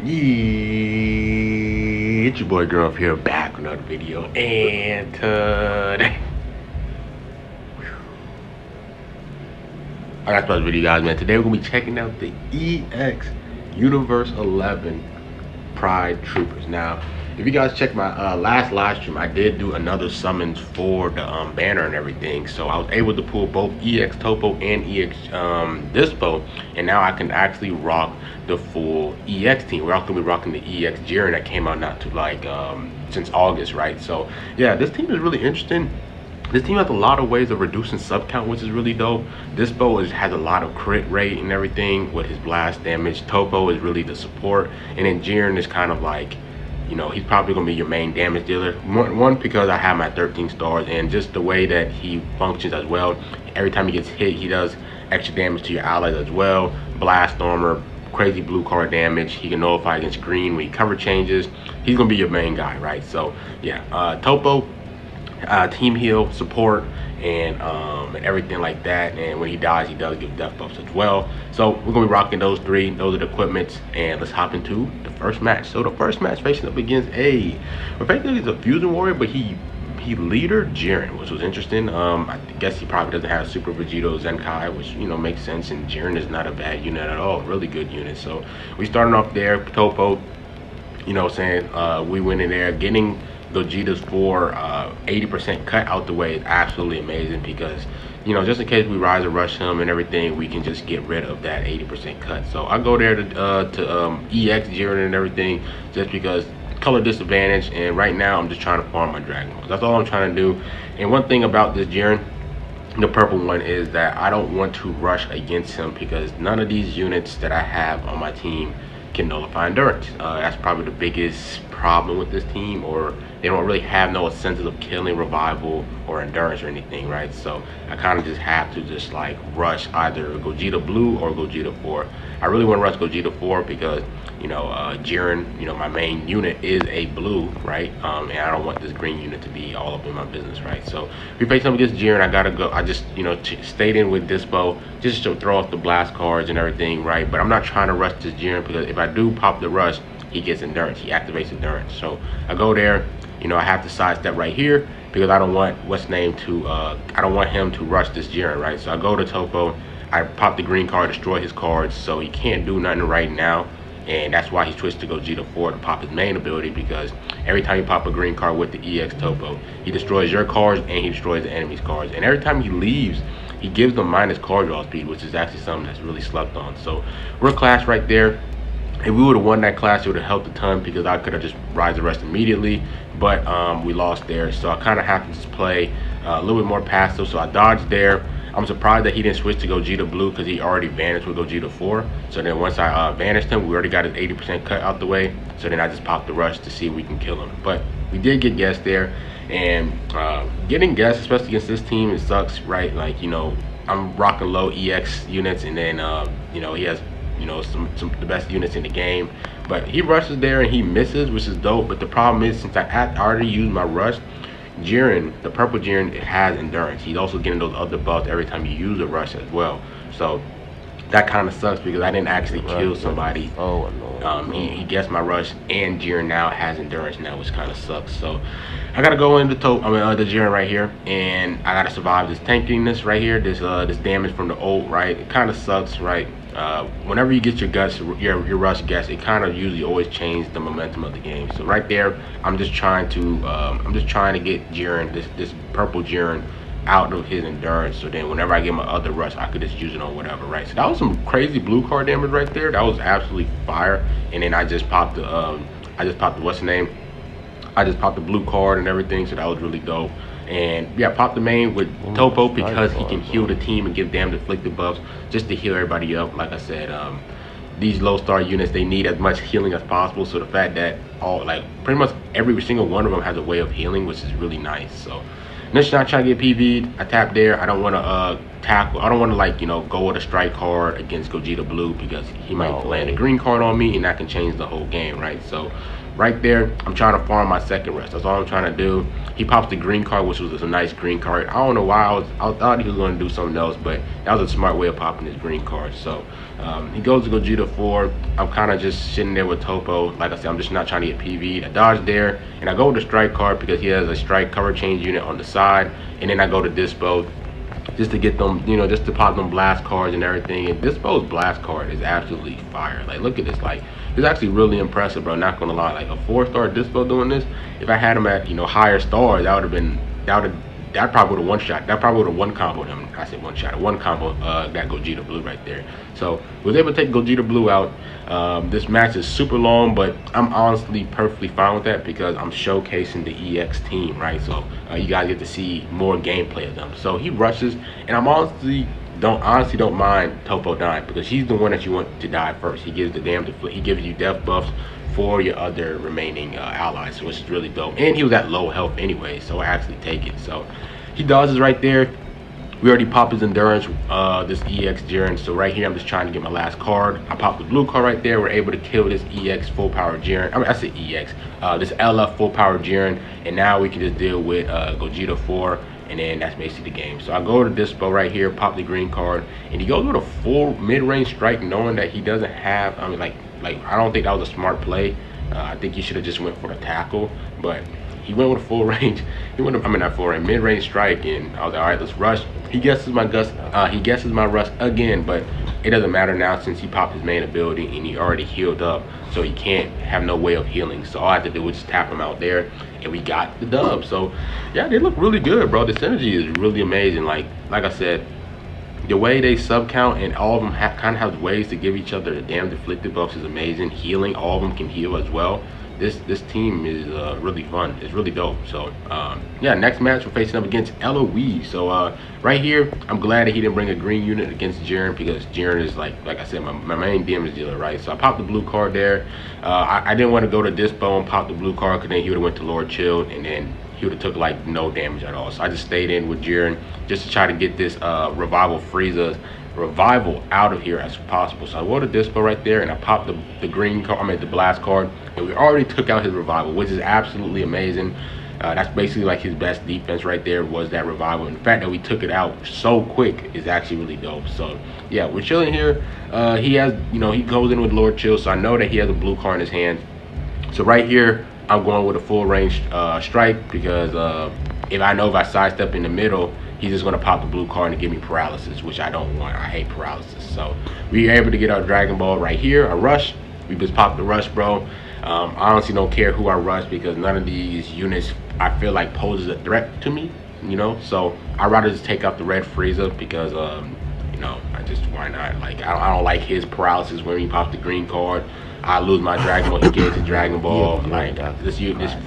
Yeah, it's your boy Girl up here back with another video, and today I got a special video, guys, man. Today we're gonna be checking out the EX Universe 11 Pride Troopers. Now, if you guys check my last live stream, I did do another summons for the banner and everything, so I was able to pull both EX Topo and EX Dispo, and now I can actually rock the full EX team. We're also gonna be rocking the EX Jiren that came out not too since August, right? So yeah, this team is really interesting. This team has a lot of ways of reducing sub count, which is really dope. Dispo has a lot of crit rate and everything with his blast damage. Topo is really the support, and then Jiren is kind of like, you know, he's probably gonna be your main damage dealer. One because I have my 13 stars, and just the way that he functions as well. Every time he gets hit, he does extra damage to your allies as well. Blast armor, crazy blue card damage. He can nullify against green when he cover changes. He's gonna be your main guy, right? So yeah, Topo, team heal, support, and everything like that. And when he dies, he does give death buffs as well. So we're gonna be rocking those three. Those are the equipments, and let's hop into the first match. So the first match facing up against we're facing he's a fusion warrior, but he leader Jiren, which was interesting. I guess he probably doesn't have Super Vegito Zenkai, which, you know, makes sense. And Jiren is not a bad unit at all, really good unit. So we starting off there, Topo. You know what I'm saying? We went in there getting Gogeta's for 80% cut out the way is absolutely amazing, because, you know, just in case we rise or rush him and everything, we can just get rid of that 80% cut. So I go there to EX Jiren and everything, just because color disadvantage, and right now I'm just trying to farm my Dragon Balls. That's all I'm trying to do. And one thing about this Jiren, the purple one, is that I don't want to rush against him, because none of these units that I have on my team can nullify endurance. That's probably the biggest problem with this team, or they don't really have no senses of killing, revival, or endurance or anything, right? So I kind of just have to just like rush either Gogeta Blue or Gogeta 4. I really want to rush Gogeta 4 because, you know, Jiren, you know, my main unit is a blue, right? And I don't want this green unit to be all up in my business, right? So if we face up against Jiren, I gotta go. I just, you know, stayed in with Dispo just to throw off the blast cards and everything, right? But I'm not trying to rush this Jiren, because if I do pop the rush, he gets endurance. He activates endurance. So I go there. You know, I have to sidestep right here, because I don't want I don't want him to rush this Jiren, right? So I go to Topo. I pop the green card, destroy his cards, so he can't do nothing right now. And that's why he switched to Gogeta 4 to pop his main ability, because every time you pop a green card with the EX Topo, he destroys your cards and he destroys the enemy's cards. And every time he leaves, he gives them minus card draw speed, which is actually something that's really slept on. So we're class right there. If we would have won that class, it would have helped a ton, because I could have just rise the rest immediately. But we lost there, so I kind of have to just play a little bit more passive. So I dodged there. I'm surprised that he didn't switch to Gogeta Blue, because he already vanished with Gogeta 4. So then once I vanished him, we already got his 80% cut out the way. So then I just popped the rush to see if we can kill him. But we did get guessed there, and getting guessed, especially against this team, it sucks, right? Like, you know, I'm rocking low EX units, and then you know, he has, you know, some the best units in the game, but he rushes there and he misses, which is dope. But the problem is, since I already used my rush, Jiren, the purple Jiren, has endurance. He's also getting those other buffs every time you use a rush as well. So that kind of sucks, because I didn't actually kill somebody. Oh no. He guessed my rush, and Jiren now has endurance now, which kind of sucks. So I gotta go into the Jiren right here, and I gotta survive this tankiness right here, this damage from the ult, right? It kind of sucks, right? Whenever you get your rush guess, it kind of usually always changes the momentum of the game. So right there, I'm just trying to get Jiren, this purple Jiren, out of his endurance, so then whenever I get my other rush, I could just use it on whatever, right? So that was some crazy blue card damage right there. That was absolutely fire. And then I just popped the what's the name? I just popped the blue card and everything, so that was really dope. And yeah, I popped the main with Topo, because he can heal the team and give damage afflicted buffs just to heal everybody up. Like I said, these low star units, they need as much healing as possible. So the fact that pretty much every single one of them has a way of healing, which is really nice. So next time I try to get PV'd, I tap there. I don't want to tackle. I don't want to, like, you know, go with a strike card against Gogeta Blue, because he might land a green card on me, and that can change the whole game, right? So right there, I'm trying to farm my second rest. That's all I'm trying to do. He pops the green card, which was a nice green card. I don't know why I thought he was going to do something else, but that was a smart way of popping his green card. So he goes to Gogeta 4. I'm kind of just sitting there with Topo. Like I said, I'm just not trying to get PV'd. I dodge there, and I go with the strike card because he has a strike cover change unit on the side, and then I go to Dispo just to get them, you know, just to pop them blast cards and everything. And Dispo's blast card is absolutely fire. Like, look at this. Like, it's actually really impressive, bro. Not gonna lie. Like, a 4-star Dispo doing this, if I had him at, you know, higher stars, that would have been, that probably would have one shot. That probably would have one comboed him. I said one shot. One combo that Gogeta Blue right there. So was able to take Gogeta Blue out. This match is super long, but I'm honestly perfectly fine with that because I'm showcasing the EX team, right? So you guys get to see more gameplay of them. So he rushes, and I'm honestly don't mind Topo dying because he's the one that you want to die first. He gives the he gives you death buffs for your other remaining allies, which is really dope. And he was at low health anyway, so I actually take it. So he dodges right there. We already popped his endurance, this EX Jiren. So right here, I'm just trying to get my last card. I popped the blue card right there. We're able to kill this EX full power Jiren. I mean, I said EX, this LF full power Jiren. And now we can just deal with Gogeta 4. And then that's basically the game. So I go to Dispo right here, pop the green card, and he goes with a full mid-range strike, knowing that he doesn't have, I mean, like I don't think that was a smart play. I think he should have just went for the tackle, but he went with a full range. He went, I mean, not full range, mid-range strike, and I was like, all right, let's rush. He guesses my rush again, but it doesn't matter now since he popped his main ability and he already healed up, so he can't have no way of healing. So all I had to do was just tap him out there, and we got the dub. So yeah, they look really good, bro. The synergy is really amazing. Like I said, the way they sub count and all of them kind of have ways to give each other the damn deflected buffs is amazing. Healing, all of them can heal as well. This team is really fun. It's really dope. So yeah, next match we're facing up against LegendsNEWZ. So right here, I'm glad that he didn't bring a green unit against Jiren because Jiren is like I said, my main damage dealer, right? So I popped the blue card there. I didn't want to go to Dispo and pop the blue card because then he would have went to Lord Chill and then he would have took like no damage at all. So I just stayed in with Jiren just to try to get this revival out of here as possible. So I wrote a Dispo right there and I popped the green card, I mean the blast card, and we already took out his revival, which is absolutely amazing. That's basically like his best defense right there, was that revival. And the fact that we took it out so quick is actually really dope. So yeah, we're chilling here. He has, you know, he goes in with Lord Chill, so I know that he has a blue card in his hand. So right here, I'm going with a full range strike because if I sidestep in the middle, he's just going to pop the blue card and give me paralysis, which I don't want. I hate paralysis. So we are able to get our Dragon Ball right here, a rush. We just popped the rush, bro. I honestly don't care who I rush because none of these units I feel like poses a threat to me, you know. So I'd rather just take out the red Frieza because you know, why not? Like I don't like his paralysis when he pops the green card. I lose my Dragon Ball, he gets his Dragon Ball. Like this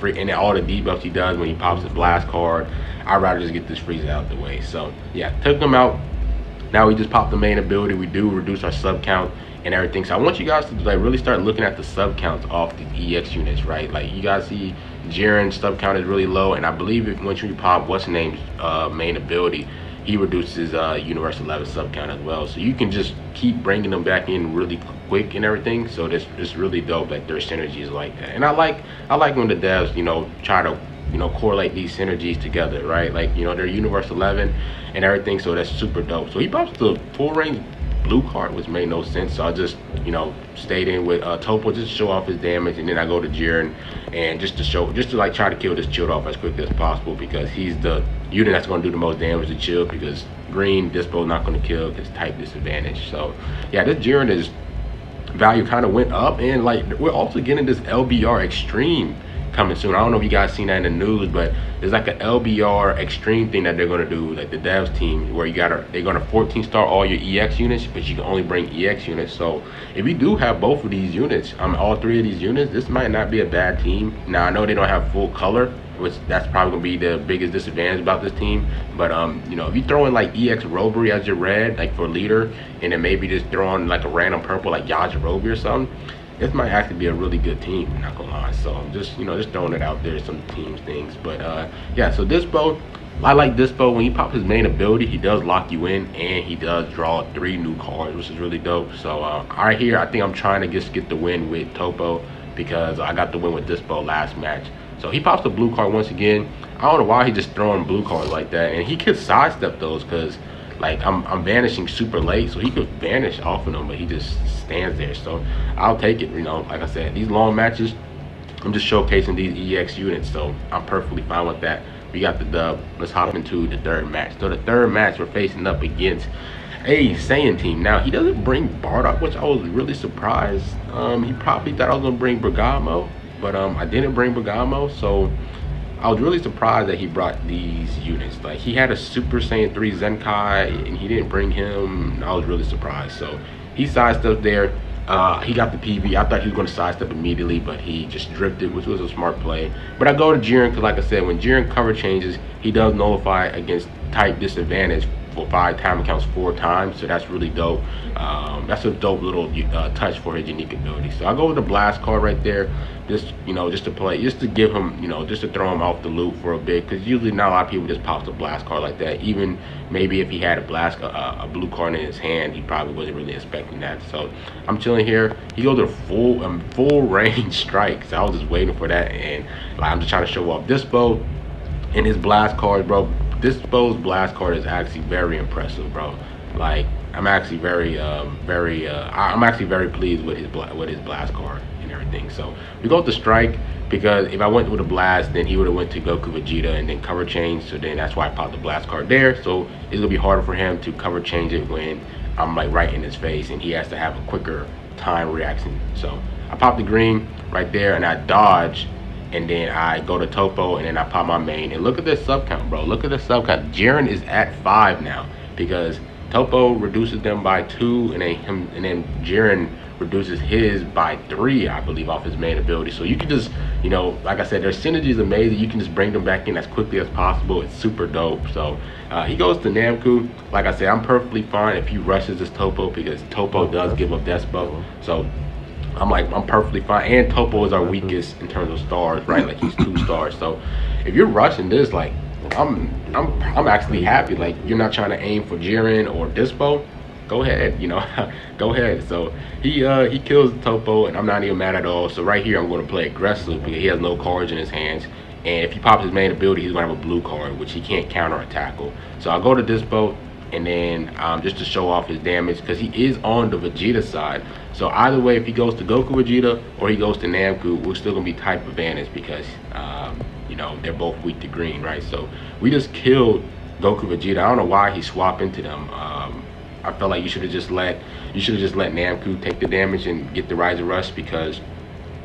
free, and then all the debuffs he does when he pops his blast card. I'd rather just get this Frieza out the way. So yeah, took him out. Now we just popped the main ability. We do reduce our sub count and everything. So I want you guys to like really start looking at the sub counts off the EX units, right? Like you guys see Jiren's sub count is really low, and I believe if once you pop what's the name's main ability, he reduces Universe 11 sub count as well. So you can just keep bringing them back in really quick and everything. So it's really dope that their synergy is like that. And I like when the devs, you know, try to, you know, correlate these synergies together, right? Like, you know, they're Universe 11 and everything, so that's super dope. So he pops the full range blue card, which made no sense. So I just, you know, stayed in with Topo just to show off his damage, and then I go to Jiren and just to like try to kill this Chilled off as quickly as possible because he's the unit that's going to do the most damage to Chill, because green Dispo not going to kill because type disadvantage. So yeah, this Jiren is value kind of went up, and like we're also getting this LBR Extreme coming soon. I don't know if you guys seen that in the news, but there's like an LBR Extreme thing that they're gonna do, like the devs team, where they're gonna 14-star all your EX units, but you can only bring EX units. So if you do have both of these units, all three of these units, this might not be a bad team. Now I know they don't have full color, which that's probably gonna be the biggest disadvantage about this team. But you know, if you throw in like EX Robbery as your red, like for leader, and then maybe just throw on like a random purple like Yajirobe or something, this might actually be a really good team, not gonna lie. So I'm just, you know, just throwing it out there, some teams things. But yeah, so Dispo, I like Dispo. When he pops his main ability, he does lock you in, and he does draw 3 new cards, which is really dope. So right here, I think I'm trying to just get the win with Topo because I got the win with Dispo last match. So he pops the blue card once again. I don't know why he just throwing blue cards like that, and he could sidestep those because like I'm vanishing super late, so he could vanish off of them, but he just stands there. So I'll take it. You know, like I said, these long matches, I'm just showcasing these EX units, so I'm perfectly fine with that. We got the dub. Let's hop into the third match. So the third match, we're facing up against a Saiyan team. Now he doesn't bring Bardock, which I was really surprised. He probably thought I was gonna bring Bergamo, but I didn't bring Bergamo, so I was really surprised that he brought these units. Like, he had a Super Saiyan 3 Zenkai and he didn't bring him. I was really surprised. So he sidestepped there. He got the PB. I thought he was going to sidestep immediately, but he just drifted, which was a smart play. But I go to Jiren because, like I said, when Jiren cover changes, he does nullify against type disadvantage for 5 time counts 4 times, so that's really dope. That's a dope little touch for his unique ability. So I go with the blast card right there, just just to play, just to give him, just to throw him off the loop for a bit, because usually not a lot of people just pop the blast card like that. Even maybe if he had a blue card in his hand, he probably wasn't really expecting that. So I'm chilling here. He goes to full range strike, so I was just waiting for that, and like, I'm just trying to show off Dispo and his blast card, bro. Dispo's blast card is actually very impressive, bro. Like, I'm actually I'm actually very pleased with his blast card and everything. So we go with the strike, because if I went with a blast, then he would have went to Goku Vegeta and then cover change. So then that's why I popped the blast card there. So it's gonna be harder for him to cover change it when I'm like right in his face and he has to have a quicker time reaction. So I popped the green right there and I dodge. And then I go to Topo and then I pop my main. And look at this sub count, bro. Look at this sub count. Jiren is at 5 now, because Topo reduces them by 2, and then Jiren reduces his by 3, I believe, off his main ability. So you can just, like I said, their synergy is amazing. You can just bring them back in as quickly as possible. It's super dope. So he goes to Namku. Like I said, I'm perfectly fine if he rushes this Topo, because Topo does give up Despo. So I'm perfectly fine, and Topo is our weakest in terms of stars, right? Like, he's 2 stars. So if you're rushing this, like, I'm actually happy. Like, you're not trying to aim for Jiren or Dispo, go ahead, go ahead. So he kills Topo, and I'm not even mad at all. So right here I'm going to play aggressive, because he has no cards in his hands, and if he pops his main ability, he's going to have a blue card, which he can't counter or tackle. So I'll go to Dispo, and then just to show off his damage, because he is on the Vegeta side. So either way, if he goes to Goku Vegeta or he goes to Namku, we're still gonna be type advantage, because they're both weak to green, right? So we just killed Goku Vegeta. I don't know why he swapped into them. I felt like you should have just let Namku take the damage and get the Rise of Rush, because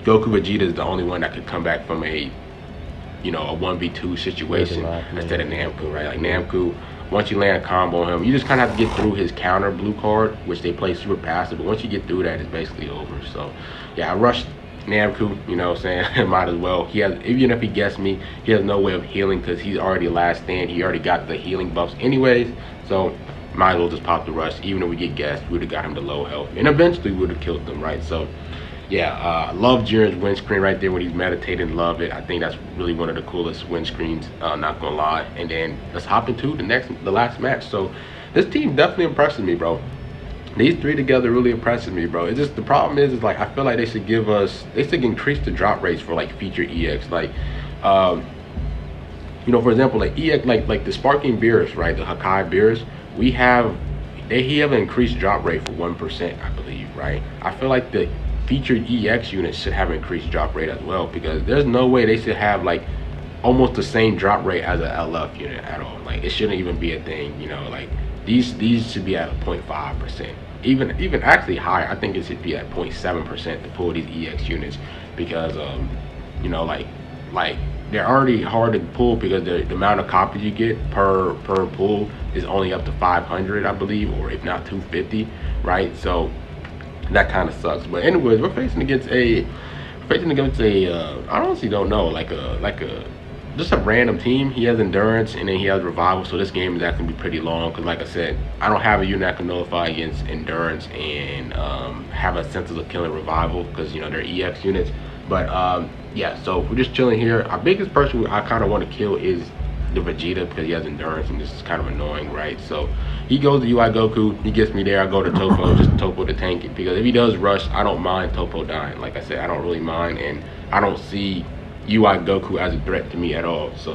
Goku Vegeta is the only one that could come back from a 1v2 situation instead of Namku, right? Like, Namku, once you land a combo on him, you just kind of have to get through his counter blue card, which they play super passive, but once you get through that, it's basically over. So yeah, I rushed Namku, might as well. Even if he gets me, he has no way of healing, because he's already last stand. He already got the healing buffs anyways, so might as well just pop the rush. Even if we get gassed, we would have got him to low health, and eventually we would have killed them, right? So yeah, I love Jiren's windscreen right there when he's meditating. Love it. I think that's really one of the coolest windscreens, not gonna lie. And then let's hop into the last match. So this team definitely impresses me, bro. These 3 together really impresses me, bro. It's just, the problem is like, I feel like they should increase the drop rates for like feature EX. Like, for example, like EX, like the Sparking Beers, right? The Hakai Beers, he have an increased drop rate for 1%, I believe, right? I feel like the featured EX units should have increased drop rate as well, because there's no way they should have like almost the same drop rate as an LF unit at all. Like, it shouldn't even be a thing, like these should be at a 0.5%, even actually higher. I think it should be at 0.7% to pull these EX units, because like they're already hard to pull, because the amount of copies you get per pull is only up to 500, I believe, or if not 250, right? So that kind of sucks. But anyways, we're facing against a I honestly don't know, like a just a random team. He has endurance, and then he has revival, so this game is actually gonna be pretty long, because like I said, I don't have a unit that can nullify against endurance and have a sense of killing revival, because they're EX units. But yeah, so we're just chilling here. Our biggest person I kind of want to kill is the Vegeta because he has endurance and this is kind of annoying, right? So he goes to UI Goku, he gets me there, I go to Topo, just Topo to tank it, because if he does rush, I don't mind Topo dying. Like I said, I don't really mind, and I don't see UI Goku as a threat to me at all. So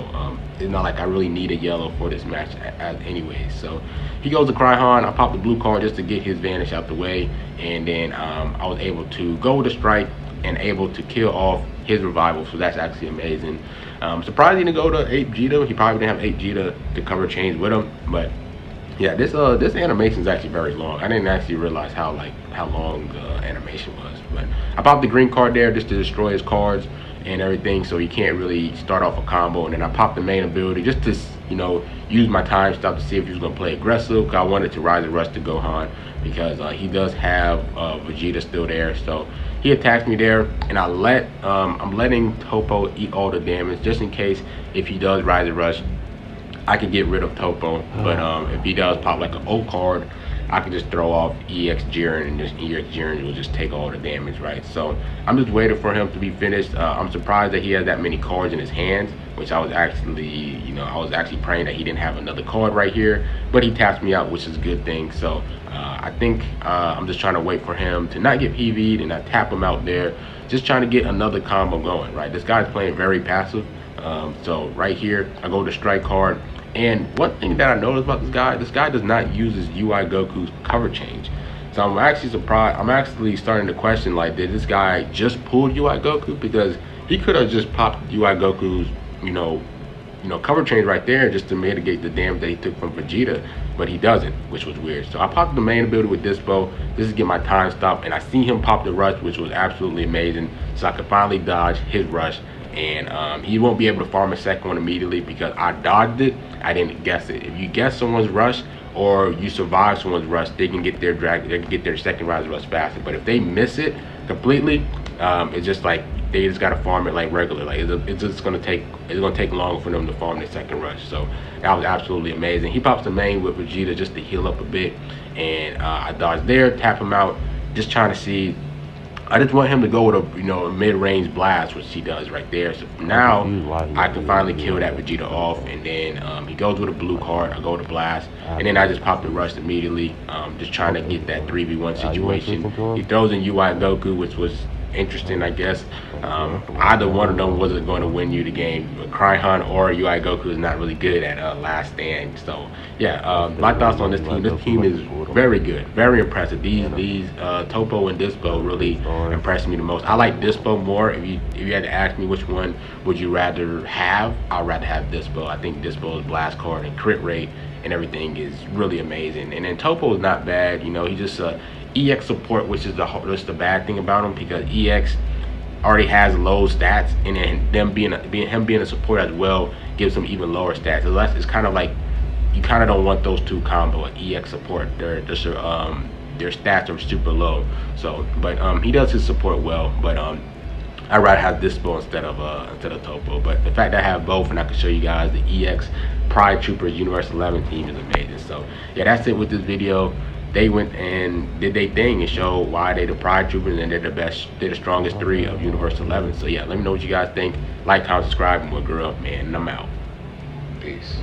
it's not like I really need a yellow for this match as anyways. So he goes to Cryhan, I pop the blue card just to get his vanish out the way, and then I was able to go with a strike and able to kill off his revival, so that's actually amazing. Surprised he didn't go to 8 Vegeta. He probably didn't have 8 Vegeta to cover chains with him, but yeah, this animation is actually very long. I didn't actually realize how long the animation was, but I popped the green card there just to destroy his cards and everything, so he can't really start off a combo. And then I popped the main ability just to, you know, use my time stop to see if he was going to play aggressive, because I wanted to rise and rush to Gohan, because he does have Vegeta still there. So he attacks me there, and I'm letting Topo eat all the damage just in case if he does rise and rush, I can get rid of Topo. But if he does pop like an O card, I can just throw off EX Jiren, and just EX Jiren will just take all the damage, right? So I'm just waiting for him to be finished. I'm surprised that he has that many cards in his hands, which I was actually, you know, I was actually praying that he didn't have another card right here, but he taps me out, which is a good thing. So I think I'm just trying to wait for him to not get PV'd, and I tap him out there, just trying to get another combo going, right? This guy's playing very passive. So right here, I go to strike card. And one thing that I noticed about this guy does not use his UI Goku's cover change. So I'm actually surprised. I'm actually starting to question, like, did this guy just pull UI Goku? Because he could have just popped UI Goku's, you know, cover change right there just to mitigate the damage that he took from Vegeta, but he doesn't, which was weird. So I popped the main ability with Dispo. This is get my time stop, and I see him pop the rush, which was absolutely amazing. So I could finally dodge his rush. And he won't be able to farm a second one immediately because I dodged it. I didn't guess it. If you guess someone's rush or you survive someone's rush, they can get their second rise rush faster. But if they miss it completely, it's just like they just gotta farm it like regular. Like it's gonna take longer for them to farm their second rush. So that was absolutely amazing. He pops the main with Vegeta just to heal up a bit, and I dodged there, tap him out, just trying to see. I just want him to go with a mid-range blast, which he does right there. So now I can finally kill that Vegeta off, and then he goes with a blue card. I go to blast, and then I just pop the rush immediately, just trying to get that 3v1 situation. He throws in UI Goku, which was interesting, I guess. Either one of them wasn't going to win you the game. Cryhan or UI Goku is not really good at last stand. So yeah, my thoughts on this team. This team is very good, very impressive. These Topo and Dispo really impressed me the most. I like Dispo more. If you had to ask me which one would you rather have, I'd rather have Dispo. I think Dispo's blast card and crit rate and everything is really amazing. And then Topo is not bad. You know, he just EX support, which is the bad thing about him, because EX already has low stats, and then him being a support as well gives him even lower stats. So it's kind of like you kind of don't want those two combo, EX support. Their stats are super low. So, but he does his support well. But I'd rather have Dispo instead of Topo. But the fact that I have both, and I can show you guys the EX Pride Troopers Universe 11 team, is amazing. So yeah, that's it with this video. They went and did their thing and showed why they're the Pride Troopers and they're the strongest 3 of Universe 11. So yeah, let me know what you guys think. Like, comment, subscribe, and we'll grow up, man. And I'm out. Peace.